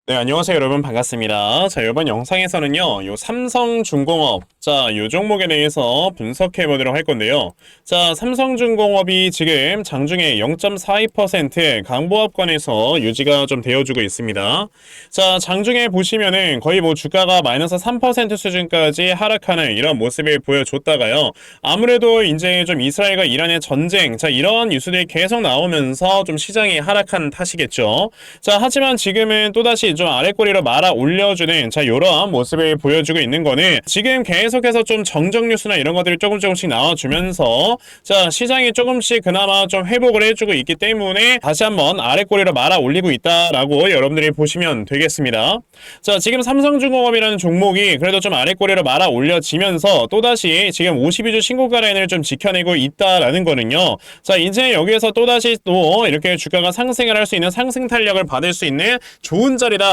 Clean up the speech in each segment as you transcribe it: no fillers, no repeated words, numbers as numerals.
네, 안녕하세요, 여러분. 반갑습니다. 자, 이번 영상에서는요, 요 삼성중공업, 자, 요 종목에 대해서 분석해 보도록 할 건데요. 자, 삼성중공업이 지금 장중에 0.42% 강보합권에서 유지가 좀 되어주고 있습니다. 자, 장중에 보시면은 거의 뭐 주가가 마이너스 3% 수준까지 하락하는 이런 모습을 보여줬다가요. 아무래도 이제 좀 이스라엘과 이란의 전쟁, 자, 이런 뉴스들이 계속 나오면서 좀 시장이 하락한 탓이겠죠. 자, 하지만 지금은 또다시 좀 아랫꼬리로 말아 올려주는 자 요런 모습을 보여주고 있는 거는 지금 계속해서 좀 정적 뉴스나 이런 것들이 조금씩 나와주면서 자 시장이 조금씩 그나마 좀 회복을 해주고 있기 때문에 다시 한번 아랫꼬리로 말아 올리고 있다라고 여러분들이 보시면 되겠습니다. 자 지금 삼성중공업이라는 종목이 그래도 좀 아랫꼬리로 말아 올려지면서 또다시 지금 52주 신고가 라인을 좀 지켜내고 있다라는 거는요. 자 이제 여기에서 또다시 또 이렇게 주가가 상승을 할 수 있는 상승 탄력을 받을 수 있는 좋은 자리다라고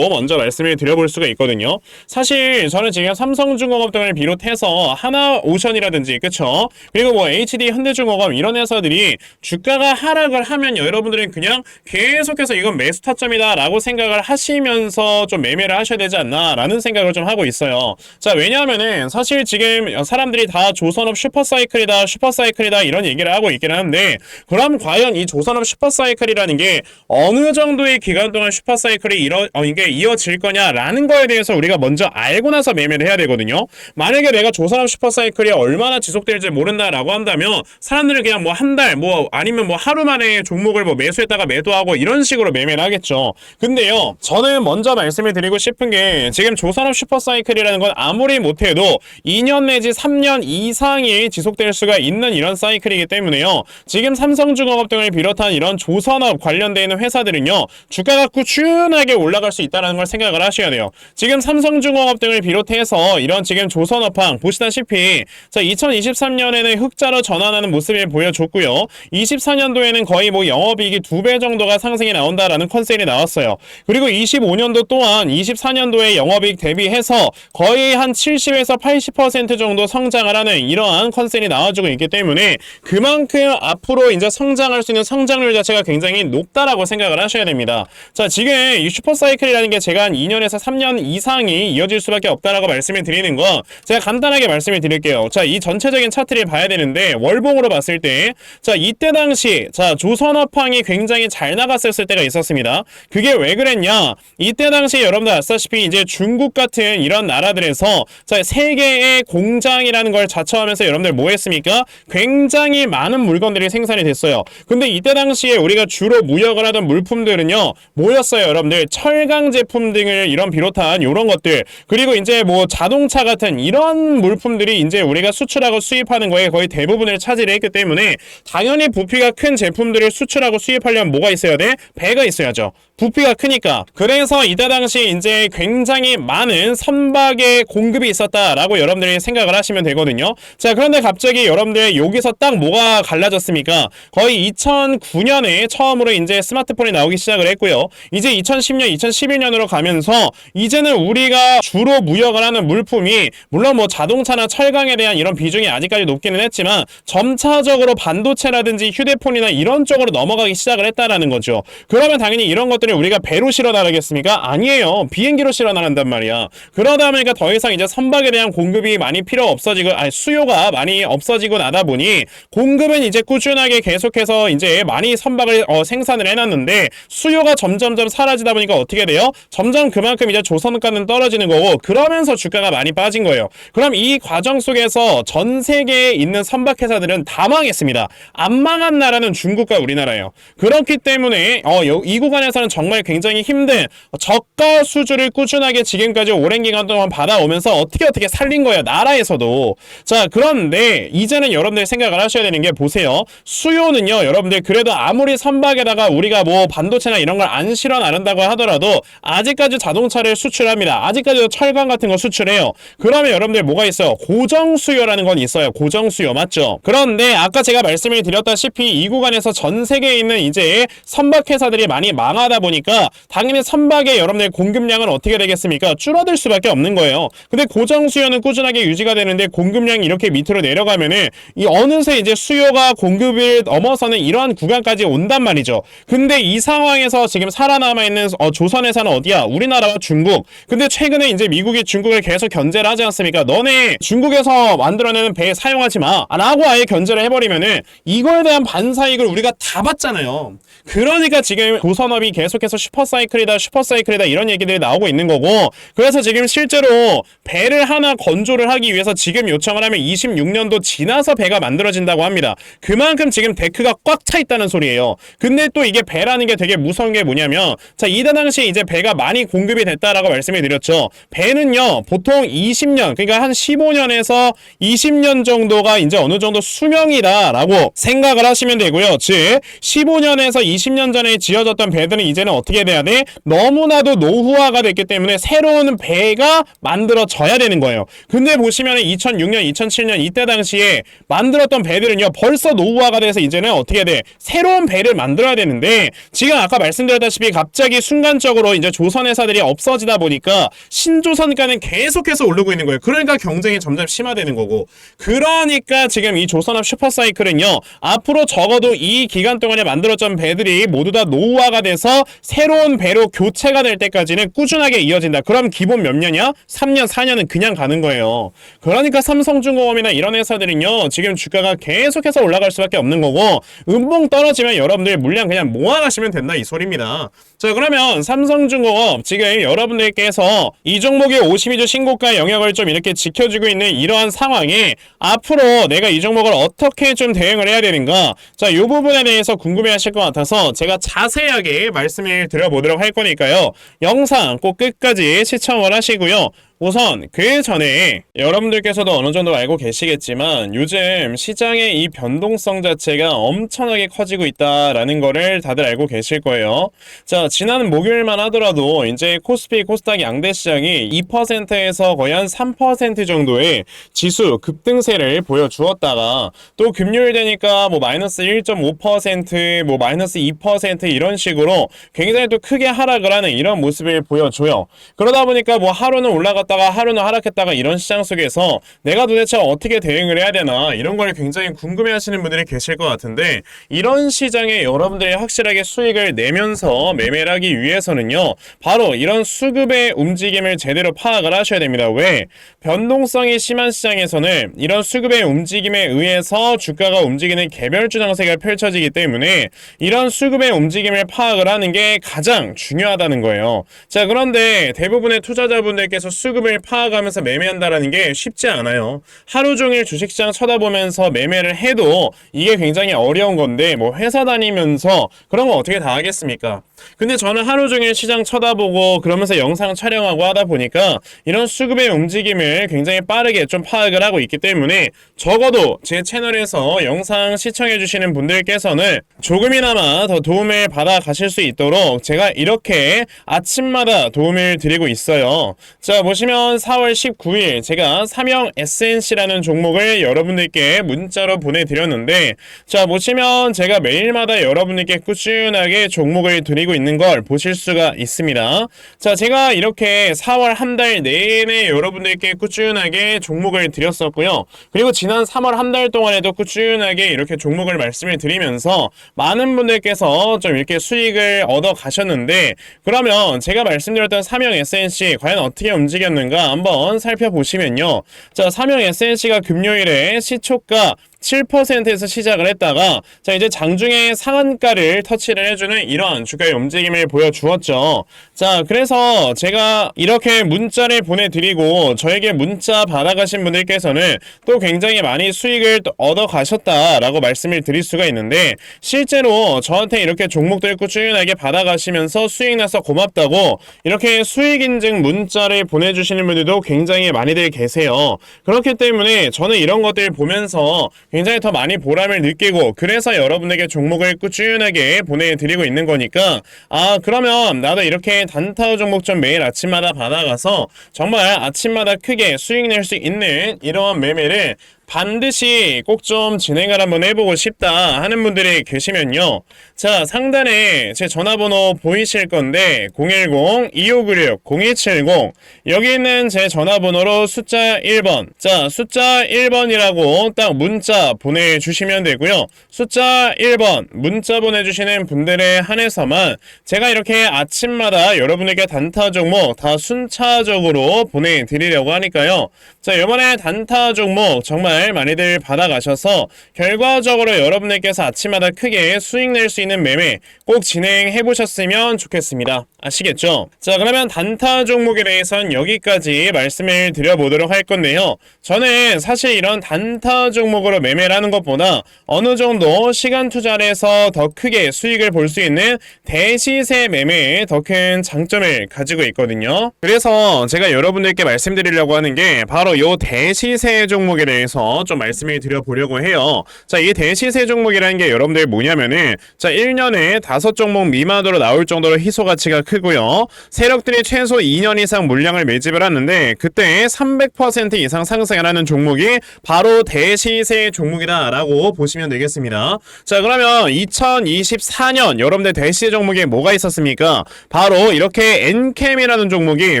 먼저 말씀을 드려볼 수가 있거든요. 사실 저는 지금 삼성중공업 등을 비롯해서 하나오션이라든지 그쵸? 그리고 뭐 HD 현대중공업 이런 회사들이 주가가 하락을 하면 여러분들은 그냥 계속해서 이건 매수 타점이다 라고 생각을 하시면서 좀 매매를 하셔야 되지 않나 라는 생각을 좀 하고 있어요. 자 왜냐하면은 사실 지금 사람들이 다 조선업 슈퍼사이클이다 이런 얘기를 하고 있긴 하는데 그럼 과연 이 조선업 슈퍼사이클이라는 게 어느 정도의 기간 동안 슈퍼사이클이 이게 이어질 거냐라는 거에 대해서 우리가 먼저 알고 나서 매매를 해야 되거든요. 만약에 내가 조선업 슈퍼사이클이 얼마나 지속될지 모른다라고 한다면 사람들은 그냥 뭐 한 달 뭐 아니면 뭐 하루 만에 종목을 뭐 매수했다가 매도하고 이런 식으로 매매를 하겠죠. 근데요 저는 먼저 말씀을 드리고 싶은 게 지금 조선업 슈퍼사이클이라는 건 아무리 못해도 2년 내지 3년 이상이 지속될 수가 있는 이런 사이클이기 때문에요. 지금 삼성중공업 등을 비롯한 이런 조선업 관련되어 있는 회사들은요 주가가 꾸준하게 올라갈 수 있다는 걸 생각을 하셔야 돼요. 지금 삼성중공업 등을 비롯해서 이런 지금 조선업황 보시다시피 자 2023년에는 흑자로 전환하는 모습을 보여줬고요. 24년도에는 거의 뭐 영업이익이 2배 정도가 상승이 나온다라는 컨셉이 나왔어요. 그리고 25년도 또한 24년도에 영업이익 대비해서 거의 한 70에서 80% 정도 성장을 하는 이러한 컨셉이 나와주고 있기 때문에 그만큼 앞으로 이제 성장할 수 있는 성장률 자체가 굉장히 높다라고 생각을 하셔야 됩니다. 자 지금 이 슈퍼사이클이라는 게 제가 한 2년에서 3년 이상이 이어질 수밖에 없다라고 말씀을 드리는 거 제가 간단하게 말씀을 드릴게요. 자 이 전체적인 차트를 봐야 되는데 월봉으로 봤을 때 자 이때 당시 자 조선업황이 굉장히 잘 나갔었을 때가 있었습니다. 그게 왜 그랬냐 이때 당시 여러분들 아시다시피 이제 중국 같은 이런 나라들에서 자 세계의 공장이라는 걸 자처하면서 여러분들 뭐 했습니까? 굉장히 많은 물건들이 생산이 됐어요. 근데 이때 당시에 우리가 주로 무역을 하던 물품들은요 뭐였어요 여러분들? 철강 제품 등을 이런 비롯한 이런 것들 그리고 이제 뭐 자동차 같은 이런 물품들이 이제 우리가 수출하고 수입하는 거에 거의 대부분을 차지를 했기 때문에 당연히 부피가 큰 제품들을 수출하고 수입하려면 뭐가 있어야 돼? 배가 있어야죠. 부피가 크니까. 그래서 이때 당시 이제 굉장히 많은 선박의 공급이 있었다라고 여러분들이 생각을 하시면 되거든요. 자 그런데 갑자기 여러분들 여기서 딱 뭐가 갈라졌습니까? 거의 2009년에 처음으로 이제 스마트폰이 나오기 시작을 했고요. 이제 2010년, 2011년으로 가면서 이제는 우리가 주로 무역을 하는 물품이 물론 뭐 자동차나 철강에 대한 이런 비중이 아직까지 높기는 했지만 점차적으로 반도체라든지 휴대폰이나 이런 쪽으로 넘어가기 시작을 했다라는 거죠. 그러면 당연히 이런 것들을 우리가 배로 실어 나르겠습니까? 아니에요. 비행기로 실어 나른단 말이야. 그러다 보니까 더 이상 이제 선박에 대한 공급이 많이 필요 없어지고 수요가 많이 없어지고 나다 보니 공급은 이제 꾸준하게 계속해서 이제 많이 선박을 생산을 해놨는데 수요가 점점점 사라지다 보니까 어떻게 돼요? 점점 그만큼 이제 조선가는 떨어지는 거고 그러면서 주가가 많이 빠진 거예요. 그럼 이 과정 속에서 전 세계에 있는 선박 회사들은 다 망했습니다. 안 망한 나라는 중국과 우리나라예요. 그렇기 때문에 이 구간에서는 정말 굉장히 힘든 저가 수주를 꾸준하게 지금까지 오랜 기간 동안 받아오면서 어떻게 살린 거예요. 나라에서도. 자 그런데 이제는 여러분들 생각을 하셔야 되는 게 보세요. 수요는요 여러분들 그래도 아무리 선박에다가 우리가 뭐 반도체나 이런 걸 안 실어 나른다고 하더라도 아직까지 자동차를 수출합니다. 아직까지도 철강 같은 거 수출해요. 그러면 여러분들 뭐가 있어요? 고정 수요라는 건 있어요. 고정 수요 맞죠? 그런데 아까 제가 말씀을 드렸다시피 이 구간에서 전 세계에 있는 이제 선박 회사들이 많이 망하다 보니까 당연히 선박의 여러분들 공급량은 어떻게 되겠습니까? 줄어들 수밖에 없는 거예요. 근데 고정 수요는 꾸준하게 유지가 되는데 공급량이 이렇게 밑으로 내려가면은 이 어느새 이제 수요가 공급을 넘어서는 이러한 구간까지 온단 말이죠. 근데 이 상황에서 지금 살아남아 있는 조선회사는 어디야? 우리나라와 중국. 근데 최근에 이제 미국이 중국을 계속 견제를 하지 않습니까? 너네 중국에서 만들어내는 배 사용하지 마 라고 아예 견제를 해버리면은 이거에 대한 반사이익을 우리가 다 받잖아요. 그러니까 지금 조선업이 계속해서 슈퍼사이클이다 이런 얘기들이 나오고 있는 거고, 그래서 지금 실제로 배를 하나 건조를 하기 위해서 지금 요청을 하면 26년도 지나서 배가 만들어진다고 합니다. 그만큼 지금 데크가 꽉 차 있다는 소리예요. 근데 또 이게 배라는 게 되게 무서운 게 뭐냐면, 자, 이때 당시에 이제 배가 많이 공급이 됐다라고 말씀을 드렸죠. 배는요 보통 20년, 그러니까 한 15년에서 20년 정도가 이제 어느 정도 수명이다라고 생각을 하시면 되고요. 즉 15년에서 20년 전에 지어졌던 배들은 이제는 어떻게 돼야 돼? 너무나도 노후화가 됐기 때문에 새로운 배가 만들어져야 되는 거예요. 근데 보시면 2006년, 2007년 이때 당시에 만들었던 배들은요 벌써 노후화가 돼서 이제는 어떻게 돼? 새로운 배를 만들어야 되는데, 지금 아까 말씀드렸다시피 갑자기 순간적으로 이제 조선 회사들이 없어지다 보니까 신조선가는 계속해서 오르고 있는 거예요. 그러니까 경쟁이 점점 심화되는 거고, 그러니까 지금 이 조선업 슈퍼사이클은요 앞으로 적어도 이 기간 동안에 만들어진 배들이 모두 다 노후화가 돼서 새로운 배로 교체가 될 때까지는 꾸준하게 이어진다. 그럼 기본 몇 년이야? 3년, 4년은 그냥 가는 거예요. 그러니까 삼성중공업이나 이런 회사들은요 지금 주가가 계속해서 올라갈 수밖에 없는 거고, 음봉 떨어지면 여러분들 물량 그냥 모아가시면 된다 이 소리입니다. 자, 그러면 삼성중공업 지금 여러분들께서 이 종목의 52주 신고가 영역을 좀 이렇게 지켜주고 있는 이러한 상황에 앞으로 내가 이 종목을 어떻게 좀 대응을 해야 되는가, 자, 이 부분에 대해서 궁금해하실 것 같아서 제가 자세하게 말씀을 드려보도록 할 거니까요 영상 꼭 끝까지 시청을 하시고요. 우선 그 전에 여러분들께서도 어느 정도 알고 계시겠지만 요즘 시장의 이 변동성 자체가 엄청나게 커지고 있다라는 거를 다들 알고 계실 거예요. 자, 지난 목요일만 하더라도 이제 코스피, 코스닥 양대 시장이 2%에서 거의 한 3% 정도의 지수 급등세를 보여주었다가 또 금요일 되니까 뭐 마이너스 1.5%, 뭐 마이너스 2% 이런 식으로 굉장히 또 크게 하락을 하는 이런 모습을 보여줘요. 그러다 보니까 뭐 하루는 올라갔다가 하루는 하락했다가 이런 시장 속에서 내가 도대체 어떻게 대응을 해야 되나 이런 걸 굉장히 궁금해 하시는 분들이 계실 것 같은데, 이런 시장에 여러분들이 확실하게 수익을 내면서 매매를 하기 위해서는요 바로 이런 수급의 움직임을 제대로 파악을 하셔야 됩니다. 왜? 변동성이 심한 시장에서는 이런 수급의 움직임에 의해서 주가가 움직이는 개별주 장세가 펼쳐지기 때문에 이런 수급의 움직임을 파악을 하는 게 가장 중요하다는 거예요. 자, 그런데 대부분의 투자자분들께서 수급을 파악하면서 매매한다라는 게 쉽지 않아요. 하루 종일 주식시장 쳐다보면서 매매를 해도 이게 굉장히 어려운 건데 뭐 회사 다니면서 그런 거 어떻게 다 하겠습니까? 근데 저는 하루 종일 시장 쳐다보고 그러면서 영상 촬영하고 하다 보니까 이런 수급의 움직임을 굉장히 빠르게 좀 파악을 하고 있기 때문에 적어도 제 채널에서 영상 시청해 주시는 분들께서는 조금이나마 더 도움을 받아 가실 수 있도록 제가 이렇게 아침마다 도움을 드리고 있어요. 자, 보시면 4월 19일 제가 삼형 SNC라는 종목을 여러분들께 문자로 보내드렸는데, 자, 보시면 제가 매일마다 여러분들께 꾸준하게 종목을 드리고 있는 걸 보실 수가 있습니다. 자, 제가 이렇게 4월 한 달 내내 여러분들께 꾸준하게 종목을 드렸었고요. 그리고 지난 3월 한 달 동안에도 꾸준하게 이렇게 종목을 말씀을 드리면서 많은 분들께서 좀 이렇게 수익을 얻어 가셨는데, 그러면 제가 말씀드렸던 삼형 SNC 과연 어떻게 움직였는가 한번 살펴보시면요. 자, 삼형 SNC가 금요일에 시초가 7%에서 시작을 했다가 자, 이제 장중에 상한가를 터치를 해주는 이러한 주가의 움직임을 보여주었죠. 자, 그래서 제가 이렇게 문자를 보내드리고 저에게 문자 받아가신 분들께서는 또 굉장히 많이 수익을 얻어 가셨다라고 말씀을 드릴 수가 있는데, 실제로 저한테 이렇게 종목들 꾸준하게 받아가시면서 수익 나서 고맙다고 이렇게 수익 인증 문자를 보내주시는 분들도 굉장히 많이들 계세요. 그렇기 때문에 저는 이런 것들 보면서 굉장히 더 많이 보람을 느끼고, 그래서 여러분에게 종목을 꾸준하게 보내드리고 있는 거니까, 아, 그러면 나도 이렇게 단타우 종목 좀 매일 아침마다 받아가서 정말 아침마다 크게 수익 낼 수 있는 이러한 매매를 반드시 꼭 좀 진행을 한번 해보고 싶다 하는 분들이 계시면요. 자, 상단에 제 전화번호 보이실 건데 010-2596-0270 여기 있는 제 전화번호로 숫자 1번, 자, 숫자 1번이라고 딱 문자 보내주시면 되고요. 숫자 1번 문자 보내주시는 분들에 한해서만 제가 이렇게 아침마다 여러분에게 단타 종목 다 순차적으로 보내드리려고 하니까요. 자, 이번에 단타 종목 정말 많이들 받아가셔서 결과적으로 여러분들께서 아침마다 크게 수익 낼 수 있는 매매 꼭 진행해 보셨으면 좋겠습니다. 아시겠죠? 자, 그러면 단타 종목에 대해서는 여기까지 말씀을 드려보도록 할 건데요. 저는 사실 이런 단타 종목으로 매매를 하는 것보다 어느 정도 시간 투자를 해서 더 크게 수익을 볼 수 있는 대시세 매매에 더 큰 장점을 가지고 있거든요. 그래서 제가 여러분들께 말씀드리려고 하는 게 바로 이 대시세 종목에 대해서 좀 말씀을 드려보려고 해요. 자, 이 대시세 종목이라는 게 여러분들 뭐냐면은, 자, 1년에 5종목 미만으로 나올 정도로 희소 가치가 크고요. 세력들이 최소 2년 이상 물량을 매집을 하는데 그때 300% 이상 상승을 하는 종목이 바로 대시세 종목이다라고 보시면 되겠습니다. 자, 그러면 2024년 여러분들 대시세 종목에 뭐가 있었습니까? 바로 이렇게 엔캠이라는 종목이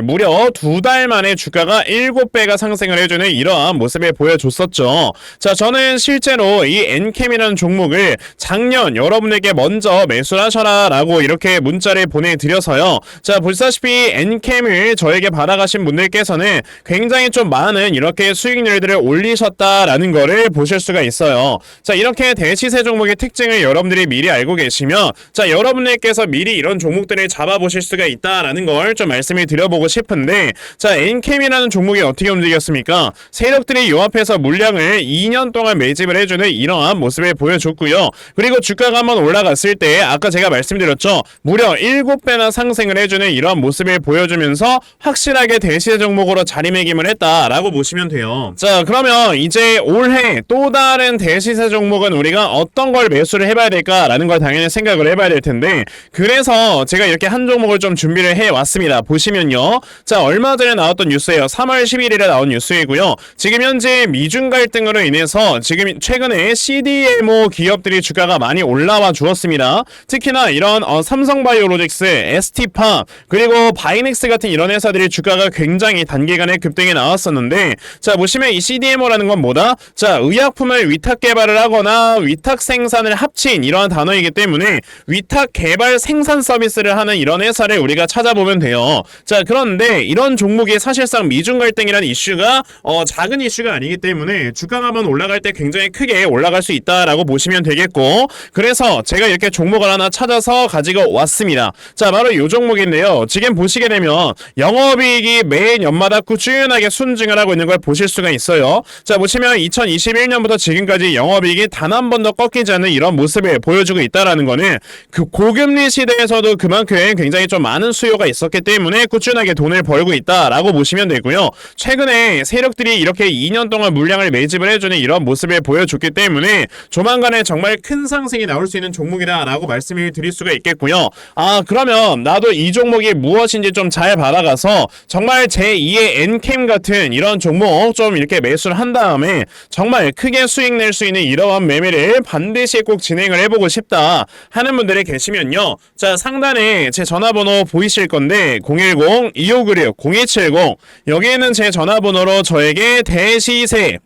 무려 2달 만에 주가가 7배가 상승을 해주는 이러한 모습을 보여줬었죠. 자, 저는 실제로 이 엔캠이라는 종목을 작년 여러분에게 먼저 매수를 하셔라 라고 이렇게 문자를 보내드려서요. 자, 보시다시피 엔캠을 저에게 받아가신 분들께서는 굉장히 좀 많은 이렇게 수익률들을 올리셨다라는 거를 보실 수가 있어요. 자, 이렇게 대시세 종목의 특징을 여러분들이 미리 알고 계시면, 자, 여러분들께서 미리 이런 종목들을 잡아보실 수가 있다라는 걸 좀 말씀을 드려보고 싶은데, 자, 엔캠이라는 종목이 어떻게 움직였습니까? 세력들이 요 앞에서 물량을 2년 동안 매집을 해주는 이러한 모습을 보여줬고요. 그리고 주가가 한번 올라갔을 때 아까 제가 말씀드렸죠. 무려 7배나 상승을 해주는 이러한 모습을 보여주면서 확실하게 대시세 종목으로 자리매김을 했다라고 보시면 돼요. 자, 그러면 이제 올해 또 다른 대시세 종목은 우리가 어떤 걸 매수를 해봐야 될까라는 걸 당연히 생각을 해봐야 될 텐데, 그래서 제가 이렇게 한 종목을 좀 준비를 해왔습니다. 보시면요. 자, 얼마 전에 나왔던 뉴스예요. 3월 11일에 나온 뉴스이고요. 지금 현재 미중 갈등으로 인해서 지금 최근에 CDMO 기업들이 주가가 많이 올라와 주었습니다. 특히나 이런 삼성바이오로직스, ST팜, 그리고 바이넥스 같은 이런 회사들이 주가가 굉장히 단기간에 급등이 나왔었는데, 자, 보시면 이 CDMO라는 건 뭐다? 자, 의약품을 위탁 개발을 하거나 위탁 생산을 합친 이러한 단어이기 때문에 위탁 개발 생산 서비스를 하는 이런 회사를 우리가 찾아보면 돼요. 자, 그런데 이런 종목이 사실상 미중 갈등이라는 이슈가 작은 이슈가 아니기 때문에 주가가 한번 올라갈 때 굉장히 크게 올라갈 수 있다라고 보시면 되겠고, 그래서 제가 이렇게 종목을 하나 찾아서 가지고 왔습니다. 자, 바로 이 종목인데요. 지금 보시게 되면 영업이익이 매 연마다 꾸준하게 순증을 하고 있는 걸 보실 수가 있어요. 자, 보시면 2021년부터 지금까지 영업이익이 단 한 번도 꺾이지 않는 이런 모습을 보여주고 있다라는 거는 그 고금리 시대에서도 그만큼 굉장히 좀 많은 수요가 있었기 때문에 꾸준하게 돈을 벌고 있다라고 보시면 되고요. 최근에 세력들이 이렇게 2년 동안 물량을 매집을 해주는 이런 모습을 보여줬기 때문에 조만간에 정말 큰 상승이 나올 수 있는 종목이다라고 말씀을 드릴 수가 있겠고요. 아, 그러면 나도 이 종목이 무엇인지 좀 잘 받아가서 정말 제2의 엔캠 같은 이런 종목 좀 이렇게 매수를 한 다음에 정말 크게 수익 낼 수 있는 이러한 매매를 반드시 꼭 진행을 해보고 싶다 하는 분들이 계시면요. 자, 상단에 제 전화번호 보이실 건데 010-2596-0270 여기에는 제 전화번호로 저에게 대시세,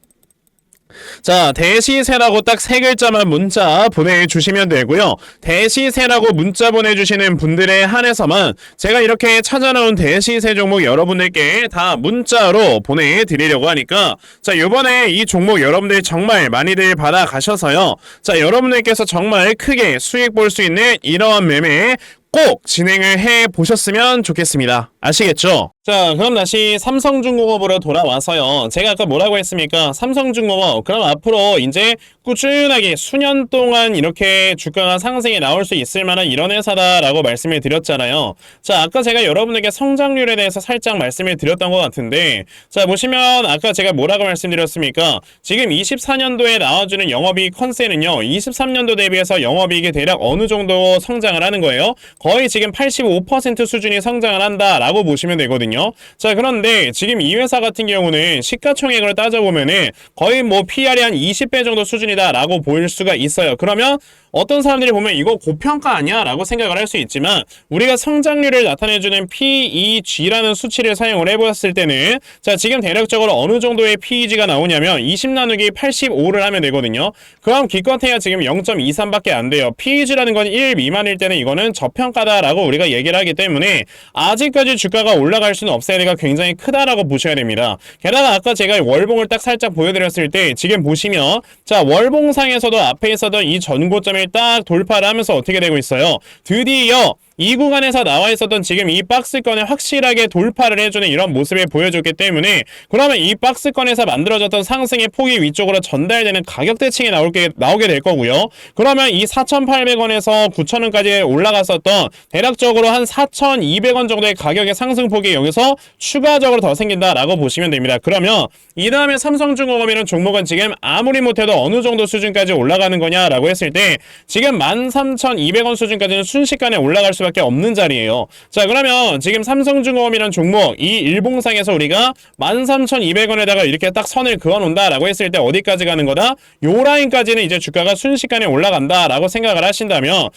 자, 대시세라고 딱 3글자만 문자 보내주시면 되고요. 대시세라고 문자 보내주시는 분들에 한해서만 제가 이렇게 찾아놓은 대시세 종목 여러분들께 다 문자로 보내드리려고 하니까, 자, 요번에 이 종목 여러분들 정말 많이들 받아가셔서요. 자, 여러분들께서 정말 크게 수익 볼 수 있는 이러한 매매 꼭 진행을 해 보셨으면 좋겠습니다. 아시겠죠? 자, 그럼 다시 삼성중공업으로 돌아와서요. 제가 아까 뭐라고 했습니까? 삼성중공업, 그럼 앞으로 이제 꾸준하게 수년 동안 이렇게 주가가 상승이 나올 수 있을 만한 이런 회사다라고 말씀을 드렸잖아요. 자, 아까 제가 여러분에게 성장률에 대해서 살짝 말씀을 드렸던 것 같은데, 자, 보시면 아까 제가 뭐라고 말씀드렸습니까? 지금 24년도에 나와주는 영업이익 컨센은요, 23년도 대비해서 영업이익이 대략 어느 정도 성장을 하는 거예요? 거의 지금 85% 수준이 성장을 한다라고 보시면 되거든요. 있거든요. 자, 그런데 지금 이 회사 같은 경우는 시가총액을 따져보면은 거의 뭐 PR이 한 20배 정도 수준이다라고 보일 수가 있어요. 그러면 어떤 사람들이 보면 이거 고평가 아니야? 라고 생각을 할 수 있지만 우리가 성장률을 나타내주는 PEG라는 수치를 사용을 해보았을 때는 자, 지금 대략적으로 어느 정도의 PEG가 나오냐면 20 나누기 85를 하면 되거든요. 그럼 기껏해야 지금 0.23밖에 안 돼요. PEG라는 건 1 미만일 때는 이거는 저평가다라고 우리가 얘기를 하기 때문에 아직까지 주가가 올라갈 수는 없어야 돼가 굉장히 크다라고 보셔야 됩니다. 게다가 아까 제가 월봉을 딱 살짝 보여드렸을 때 지금 보시면 자, 월봉상에서도 앞에 있었던 이 전고점을 딱 돌파를 하면서 어떻게 되고 있어요? 드디어 이 구간에서 나와 있었던 지금 이 박스권을 확실하게 돌파를 해주는 이런 모습을 보여줬기 때문에 그러면 이 박스권에서 만들어졌던 상승의 폭이 위쪽으로 전달되는 가격대칭이 나오게 될 거고요. 그러면 이 4,800원에서 9,000원까지 올라갔었던 대략적으로 한 4,200원 정도의 가격의 상승폭이 여기서 추가적으로 더 생긴다라고 보시면 됩니다. 그러면 이 다음에 삼성중공업이라는 종목은 지금 아무리 못해도 어느 정도 수준까지 올라가는 거냐라고 했을 때 지금 13,200원 수준까지는 순식간에 올라갈 수밖에 없는 자리예요. 자, 그러면 지금 삼성중공업이라는 종목 이 일봉상에서 우리가 13,200원에다가 이렇게 딱 선을 그어놓는다라고 했을 때 어디까지 가는 거다? 요 라인까지는 이제 주가가 순식간에 올라간다라고 생각을 하신다면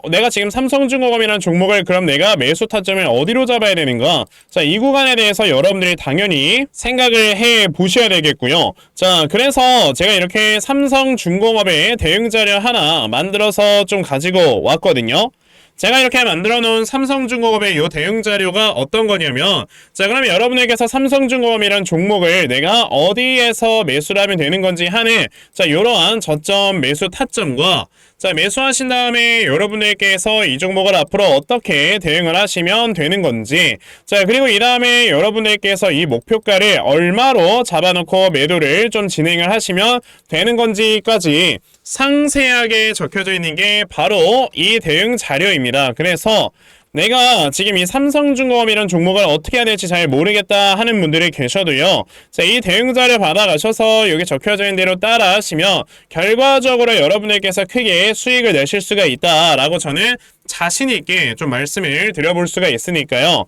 내가 지금 삼성중공업이라는 종목을 그럼 내가 매수 타점을 어디로 잡아야 되는가? 자, 이 구간에 대해서 여러분들이 당연히 생각을 해 보셔야 되겠고요. 자, 그래서 제가 이렇게 삼성중공업의 대응 자료 하나 만들어서 좀 가지고 왔거든요. 제가 이렇게 만들어 놓은 삼성중공업의 이 대응 자료가 어떤 거냐면 자, 그러면 여러분에게서 삼성중공업이란 종목을 내가 어디에서 매수를 하면 되는 건지 하는 자, 이러한 저점 매수 타점과 자, 매수하신 다음에 여러분들께서 이 종목을 앞으로 어떻게 대응을 하시면 되는 건지 자, 그리고 이 다음에 여러분들께서 이 목표가를 얼마로 잡아놓고 매도를 좀 진행을 하시면 되는 건지까지 상세하게 적혀져 있는 게 바로 이 대응 자료입니다. 그래서 내가 지금 이 삼성중공업이라는 종목을 어떻게 해야 될지 잘 모르겠다 하는 분들이 계셔도요. 자, 이 대응 자료 받아가셔서 여기 적혀져 있는 대로 따라 하시면 결과적으로 여러분들께서 크게 수익을 내실 수가 있다라고 저는 자신있게 좀 말씀을 드려볼 수가 있으니까요.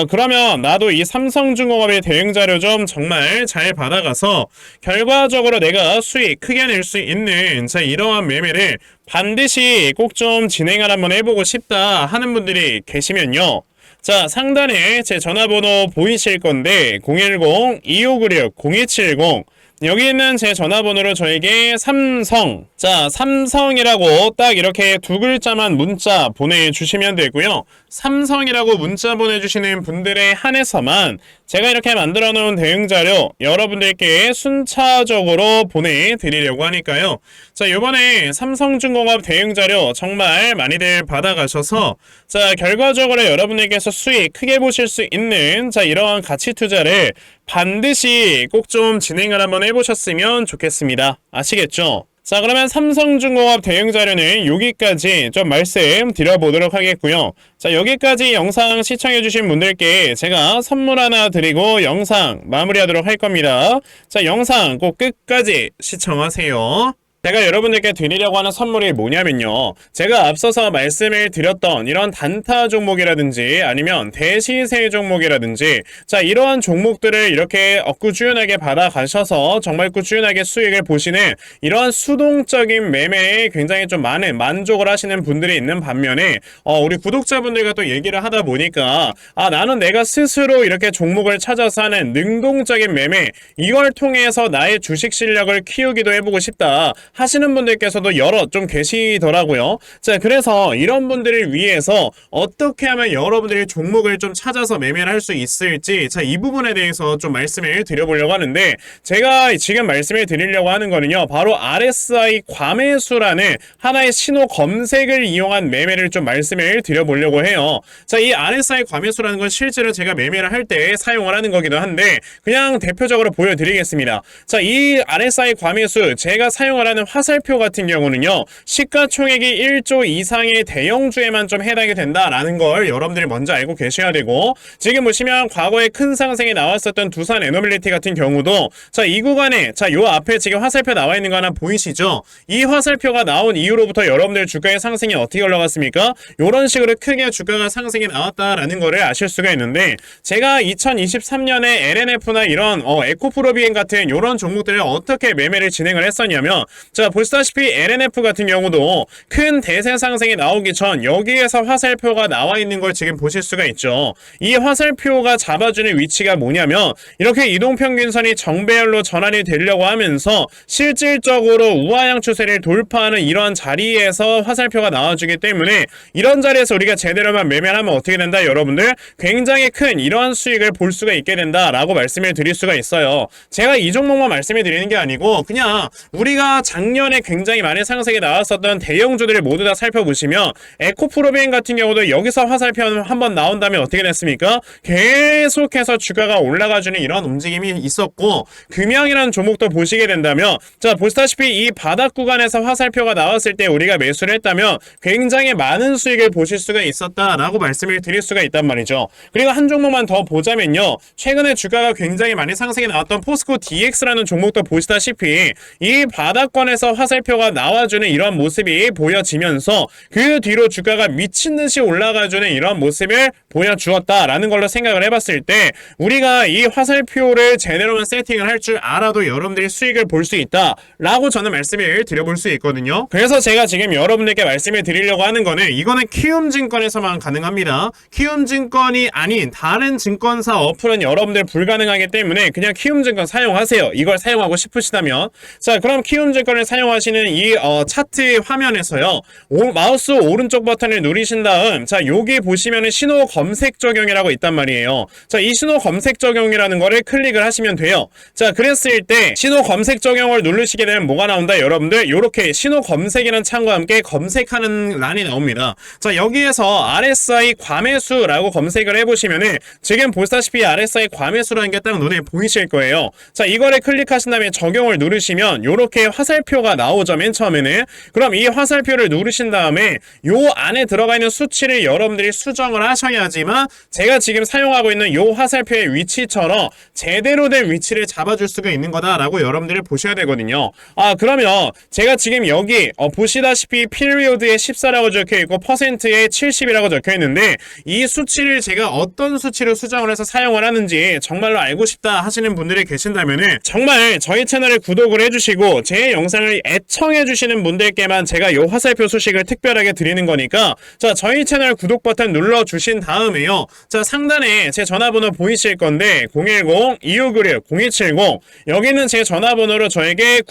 그러면 나도 이 삼성중공업의 대응 자료 좀 정말 잘 받아가서 결과적으로 내가 수익 크게 낼 수 있는 자, 이러한 매매를 반드시 꼭 좀 진행을 한번 해보고 싶다 하는 분들이 계시면요. 자, 상단에 제 전화번호 보이실 건데 010-2596-0270 여기 있는 제 전화번호로 저에게 삼성이라고 딱 이렇게 두 글자만 문자 보내주시면 되고요. 삼성이라고 문자 보내주시는 분들에 한해서만 제가 이렇게 만들어 놓은 대응 자료 여러분들께 순차적으로 보내드리려고 하니까요. 자, 요번에 삼성중공업 대응 자료 정말 많이들 받아가셔서 자, 결과적으로 여러분들께서 수익 크게 보실 수 있는 자, 이러한 가치 투자를 반드시 꼭 좀 진행을 한번 해보셨으면 좋겠습니다. 아시겠죠? 자, 그러면 삼성중공업 대응 자료는 여기까지 좀 말씀드려보도록 하겠고요. 자, 여기까지 영상 시청해주신 분들께 제가 선물 하나 드리고 영상 마무리하도록 할 겁니다. 자, 영상 꼭 끝까지 시청하세요. 제가 여러분들께 드리려고 하는 선물이 뭐냐면요. 제가 앞서서 말씀을 드렸던 이런 단타 종목이라든지 아니면 대시세 종목이라든지 자, 이러한 종목들을 이렇게 꾸준하게 받아가셔서 정말 꾸준하게 수익을 보시는 이러한 수동적인 매매에 굉장히 좀 많은 만족을 하시는 분들이 있는 반면에 우리 구독자분들과 또 얘기를 하다 보니까 나는 내가 스스로 이렇게 종목을 찾아서 하는 능동적인 매매 이걸 통해서 나의 주식 실력을 키우기도 해보고 싶다 하시는 분들께서도 여러 좀 계시더라고요. 자, 그래서 이런 분들을 위해서 어떻게 하면 여러분들이 종목을 좀 찾아서 매매를 할 수 있을지 자, 이 부분에 대해서 좀 말씀을 드려보려고 하는데 제가 지금 말씀을 드리려고 하는 거는요. 바로 RSI 과매수라는 하나의 신호 검색을 이용한 매매를 좀 말씀을 드려보려고 해요. 자, 이 RSI 과매수라는 건 실제로 제가 매매를 할 때 사용을 하는 거기도 한데 그냥 대표적으로 보여드리겠습니다. 자, 이 RSI 과매수 제가 사용을 하는 화살표 같은 경우는요, 시가총액이 1조 이상의 대형주에만 좀 해당이 된다라는 걸 여러분들이 먼저 알고 계셔야 되고, 지금 보시면 과거에 큰 상승이 나왔었던 두산 에너빌리티 같은 경우도 자, 이 구간에 자, 요 앞에 지금 화살표 나와 있는 거 하나 보이시죠? 이 화살표가 나온 이후로부터 여러분들 주가의 상승이 어떻게 올라갔습니까? 요런 식으로 크게 주가가 상승이 나왔다라는 거를 아실 수가 있는데, 제가 2023년에 LNF나 이런 에코프로비엔 같은 요런 종목들을 어떻게 매매를 진행을 했었냐면, 자, 보시다시피 LNF 같은 경우도 큰 대세 상승이 나오기 전 여기에서 화살표가 나와 있는 걸 지금 보실 수가 있죠. 이 화살표가 잡아주는 위치가 뭐냐면, 이렇게 이동평균선이 정배열로 전환이 되려고 하면서 실질적으로 우하향 추세를 돌파하는 이런 자리에서 화살표가 나와주기 때문에, 이런 자리에서 우리가 제대로만 매매를 하면 어떻게 된다? 여러분들 굉장히 큰 이러한 수익을 볼 수가 있게 된다라고 말씀을 드릴 수가 있어요. 제가 이 종목만 말씀을 드리는 게 아니고 그냥 우리가 작년에 굉장히 많은 상승이 나왔었던 대형주들을 모두 다 살펴보시면, 에코프로비엔 같은 경우도 여기서 화살표 한번 나온 다음에 어떻게 됐습니까? 계속해서 주가가 올라가주는 이런 움직임이 있었고, 금양이라는 종목도 보시게 된다면, 자, 보시다시피 이 바닥 구간에서 화살표가 나왔을 때 우리가 매수를 했다면 굉장히 많은 수익을 보실 수가 있었다라고 말씀을 드릴 수가 있단 말이죠. 그리고 한 종목만 더 보자면요, 최근에 주가가 굉장히 많이 상승이 나왔던 포스코 DX라는 종목도 보시다시피 이 바닥권에서 화살표가 나와주는 이런 모습이 보여지면서 그 뒤로 주가가 미친듯이 올라가주는 이런 모습을 보여주었다라는 걸로 생각을 해봤을 때, 우리가 이 화살표를 제대로만 세팅을 할 줄 알아도 여러분들이 수익을 볼 수 있다라고 저는 말씀을 드려볼 수 있거든요. 그래서 제가 지금 여러분들께 말씀을 드리려고 하는 거는, 이거는 키움증권에서만 가능합니다. 키움증권이 아닌 다른 증권사 어플은 여러분들 불가능하기 때문에 그냥 키움증권 사용하세요. 이걸 사용하고 싶으시다면. 자, 그럼 키움증권을 사용하시는 이 차트 화면에서요, 마우스 오른쪽 버튼을 누르신 다음, 자, 여기 보시면은 신호 검색 적용이라고 있단 말이에요. 자, 이 신호 검색 적용이라는 거를 클릭을 하시면 돼요. 자, 그랬을 때 신호 검색 적용을 누르시게 되면 뭐가 나온다? 여러분들 요렇게 신호 검색이라는 창과 함께 검색하는 란이 나옵니다. 자, 여기에서 RSI 과매수라고 검색을 해보시면은 지금 보시다시피 RSI 과매수라는 게 딱 눈에 보이실 거예요. 자, 이거를 클릭하신 다음에 적용을 누르시면 요렇게 화살표가 나오죠, 맨 처음에는. 그럼 이 화살표를 누르신 다음에 요 안에 들어가 있는 수치를 여러분들이 수정을 하셔야지만 제가 지금 사용하고 있는 요 화살표의 위치처럼 제대로 된 위치를 잡아줄 수가 있는 거다라고 여러분들이 보셔야 되거든요. 그러면 제가 지금 여기 보시다시피 피리오드에 14라고 적혀있고 퍼센트에 70이라고 적혀있는데, 이 수치를 제가 어떤 수치로 수정을 해서 사용을 하는지 정말로 알고 싶다 하시는 분들이 계신다면은 정말 저희 채널을 구독을 해주시고 제 영상을 애청해주시는 분들께만 제가 요 화살표 소식을 특별하게 드리는 거니까, 자, 저희 채널 구독 버튼 눌러주신 다음에요, 자, 상단에 제 전화번호 보이실 건데 010-2596-0270, 여기는 제 전화번호로 저에게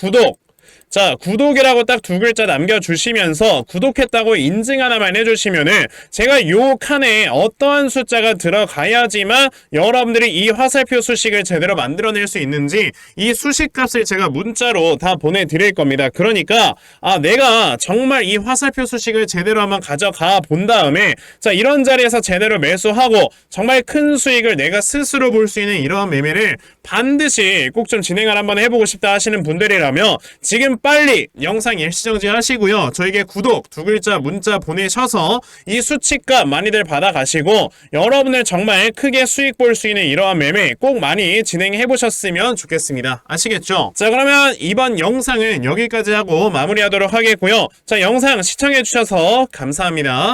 자, 구독이라고 딱 두 글자 남겨주시면서 구독했다고 인증 하나만 해주시면은 제가 요 칸에 어떠한 숫자가 들어가야지만 여러분들이 이 화살표 수식을 제대로 만들어낼 수 있는지 이 수식값을 제가 문자로 다 보내드릴 겁니다. 그러니까 내가 정말 이 화살표 수식을 제대로 한번 가져가 본 다음에, 자, 이런 자리에서 제대로 매수하고 정말 큰 수익을 내가 스스로 볼 수 있는 이러한 매매를 반드시 꼭 좀 진행을 한번 해보고 싶다 하시는 분들이라면 지금 빨리 영상 일시정지 하시고요, 저에게 구독 두 글자 문자 보내셔서 이 수치값 많이들 받아가시고 여러분들 정말 크게 수익 볼 수 있는 이러한 매매 꼭 많이 진행해 보셨으면 좋겠습니다. 아시겠죠? 자, 그러면 이번 영상은 여기까지 하고 마무리하도록 하겠고요. 자, 영상 시청해 주셔서 감사합니다.